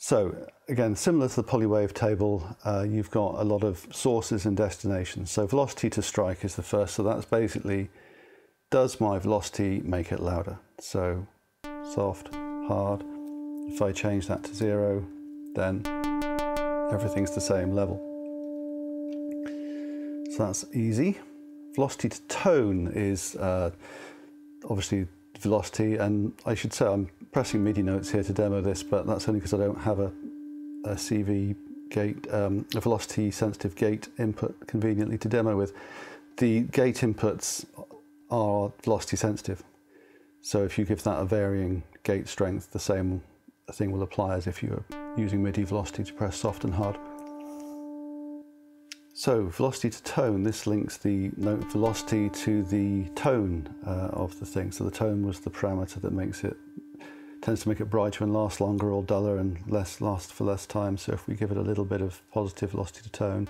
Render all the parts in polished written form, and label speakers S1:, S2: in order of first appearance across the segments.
S1: So again, similar to the polywave table, you've got a lot of sources and destinations. So velocity to strike is the first. So that's basically, does my velocity make it louder? So soft, hard. If I change that to 0, then everything's the same level. So that's easy. Velocity to tone is obviously velocity, and I should say I'm pressing MIDI notes here to demo this, but that's only because I don't have a CV gate, a velocity sensitive gate input conveniently to demo with. The gate inputs are velocity sensitive. So if you give that a varying gate strength, the same thing will apply as if you were using MIDI velocity to press soft and hard. So velocity to tone, this links the note velocity to the tone of the thing. So the tone was the parameter that tends to make it brighter and last longer, or duller and last for less time. So if we give it a little bit of positive velocity to tone,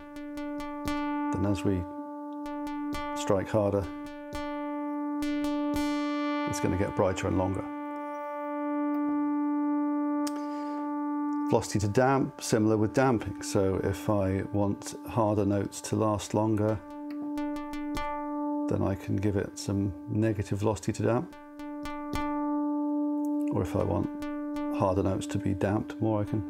S1: then as we strike harder, it's going to get brighter and longer. Velocity to damp, similar with damping. So if I want harder notes to last longer, then I can give it some negative velocity to damp. Or if I want harder notes to be damped more, I can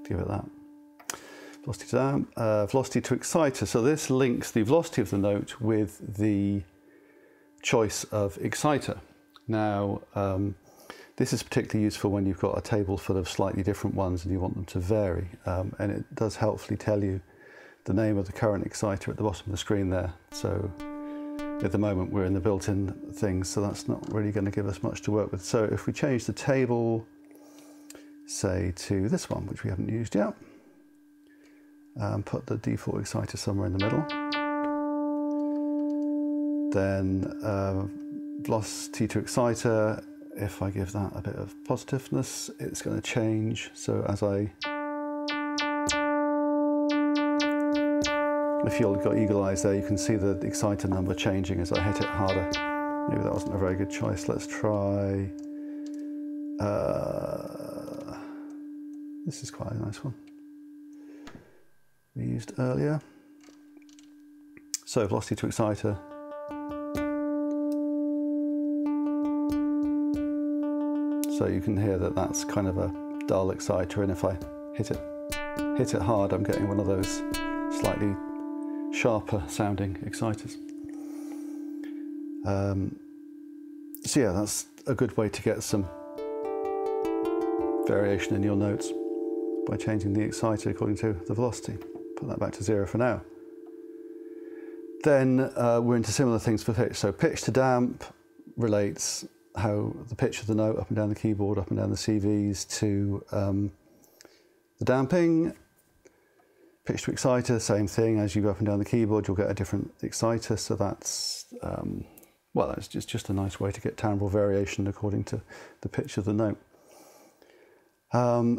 S1: give it that. Velocity to damp, velocity to exciter. So this links the velocity of the note with the choice of exciter. Now, this is particularly useful when you've got a table full of slightly different ones and you want them to vary. And it does helpfully tell you the name of the current exciter at the bottom of the screen there. So at the moment we're in the built-in things, so that's not really going to give us much to work with. So if we change the table, say to this one, which we haven't used yet, put the default exciter somewhere in the middle, then velocity to exciter, if I give that a bit of positiveness, it's going to change. So as if you've got eagle eyes there, you can see the exciter number changing as I hit it harder. Maybe that wasn't a very good choice. Let's try, this is quite a nice one we used earlier. So velocity to exciter. So you can hear that that's kind of a dull exciter, and if I hit it hard, I'm getting one of those slightly sharper sounding exciters. So yeah, that's a good way to get some variation in your notes by changing the exciter according to the velocity. Put that back to 0 for now. Then we're into similar things for pitch. So pitch to damp relates how the pitch of the note up and down the keyboard, up and down the CVs, to the damping. Pitch to exciter, same thing. As you go up and down the keyboard, you'll get a different exciter. So that's, well, that's just a nice way to get timbral variation according to the pitch of the note.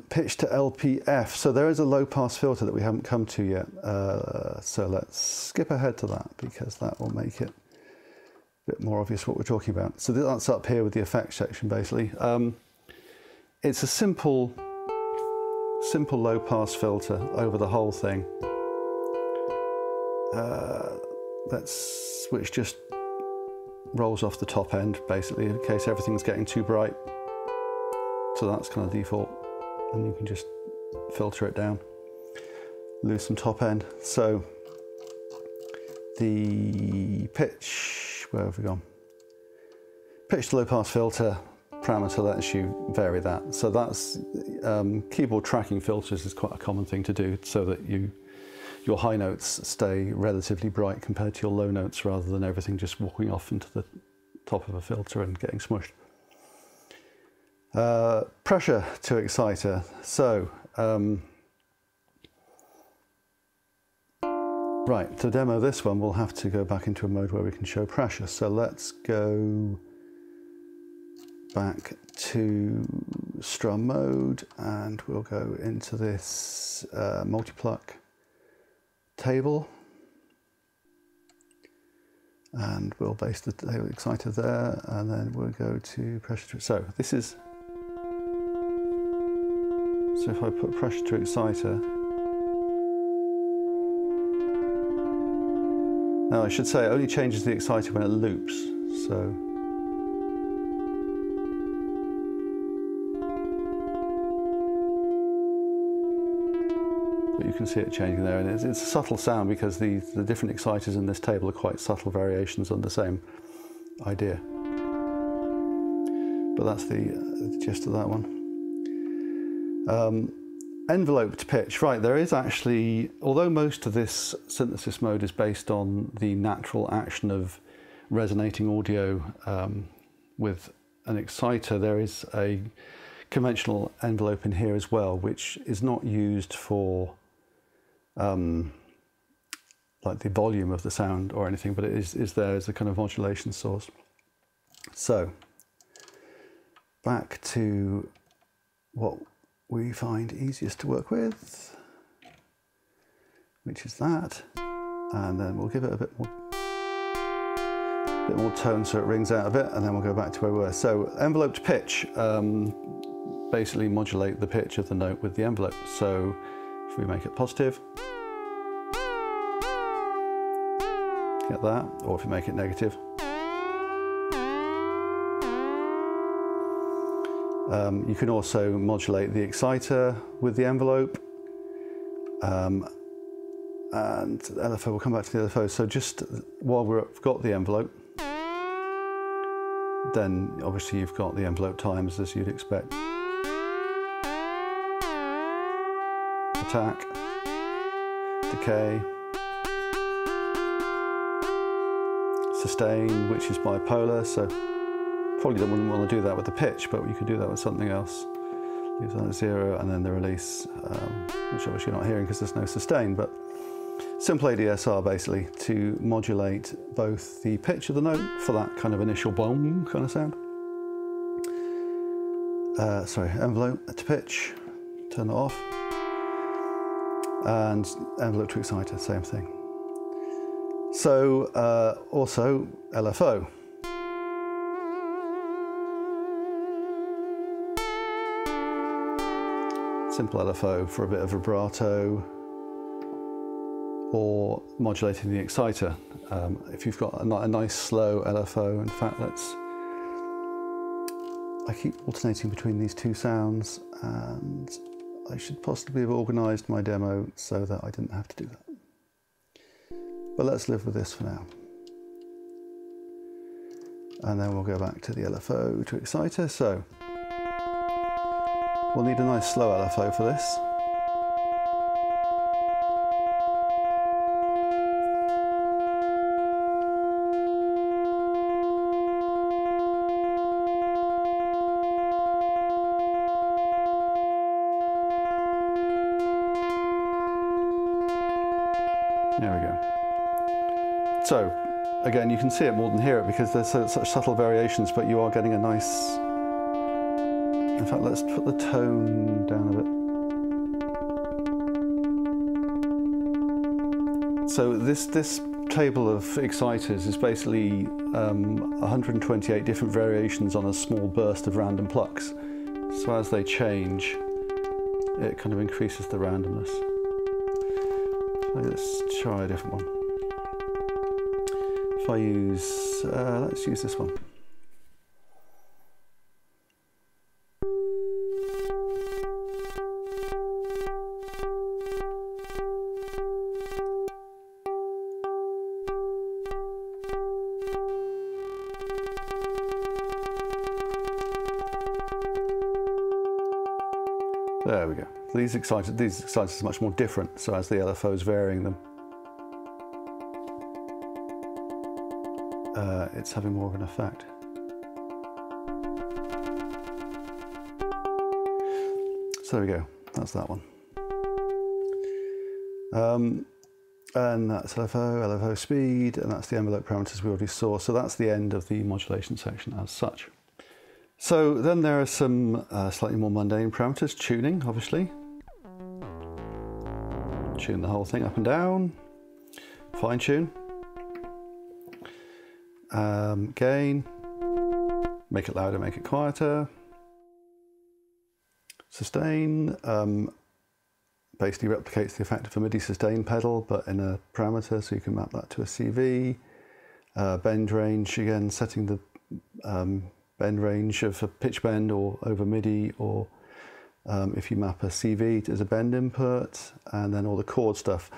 S1: Pitch to LPF. So there is a low pass filter that we haven't come to yet. So let's skip ahead to that, because that will make it a bit more obvious what we're talking about. So that's up here with the effects section, basically. It's a simple low pass filter over the whole thing. Which just rolls off the top end, basically, in case everything's getting too bright. So that's kind of default, and you can just filter it down, lose some top end. So the pitch, where have we gone? Pitch to low pass filter parameter lets you vary that. So that's keyboard tracking filters is quite a common thing to do, so that your high notes stay relatively bright compared to your low notes, rather than everything just walking off into the top of a filter and getting smushed. Pressure to exciter. So right, to demo this one, we'll have to go back into a mode where we can show pressure. So let's go back to strum mode, and we'll go into this multipluck table. And we'll base the exciter there, and then we'll go to pressure to, so this is, so if I put pressure to exciter, now I should say it only changes the exciter when it loops, so. But you can see it changing there, and it's a subtle sound because the different exciters in this table are quite subtle variations on the same idea. But that's the gist of that one. Enveloped pitch, right, there is actually, although most of this synthesis mode is based on the natural action of resonating audio with an exciter, there is a conventional envelope in here as well, which is not used for like the volume of the sound or anything, but it is there as a kind of modulation source. So back to what we find easiest to work with, which is that, and then we'll give it a bit more tone so it rings out a bit, and then we'll go back to where we were. So enveloped pitch, basically modulate the pitch of the note with the envelope. So if we make it positive, get that, or if we make it negative. You can also modulate the exciter with the envelope, and LFO, we'll come back to the LFO. So just while we've got the envelope, then obviously you've got the envelope times as you'd expect. Attack, decay, sustain, which is bipolar, so probably wouldn't want to do that with the pitch, but you could do that with something else. Leave that at 0, and then the release, which obviously you're not hearing because there's no sustain, but simple ADSR basically to modulate both the pitch of the note for that kind of initial boom kind of sound. Sorry, envelope to pitch, turn it off, and envelope to exciter, same thing. So also LFO. Simple LFO for a bit of vibrato, or modulating the exciter. If you've got a nice slow LFO, in fact, I keep alternating between these two sounds, and I should possibly have organised my demo so that I didn't have to do that. But let's live with this for now. And then we'll go back to the LFO to exciter. So we'll need a nice slow LFO for this. There we go. So again, you can see it more than hear it because there's such subtle variations, but you are getting a nice. In fact, let's put the tone down a bit. So this table of exciters is basically 128 different variations on a small burst of random plucks. So as they change, it kind of increases the randomness. So let's try a different one. If I use, let's use this one. There we go. These exciters are much more different, so as the LFO is varying them, it's having more of an effect. So there we go, that's that one. And that's LFO speed, and that's the envelope parameters we already saw. So that's the end of the modulation section as such. So then there are some slightly more mundane parameters. Tuning, obviously. Tune the whole thing up and down. Fine tune. Gain, make it louder, make it quieter. Sustain, basically replicates the effect of a MIDI sustain pedal, but in a parameter, so you can map that to a CV. Bend range, again, setting the bend range of a pitch bend or over MIDI, or if you map a CV as a bend input, and then all the chord stuff.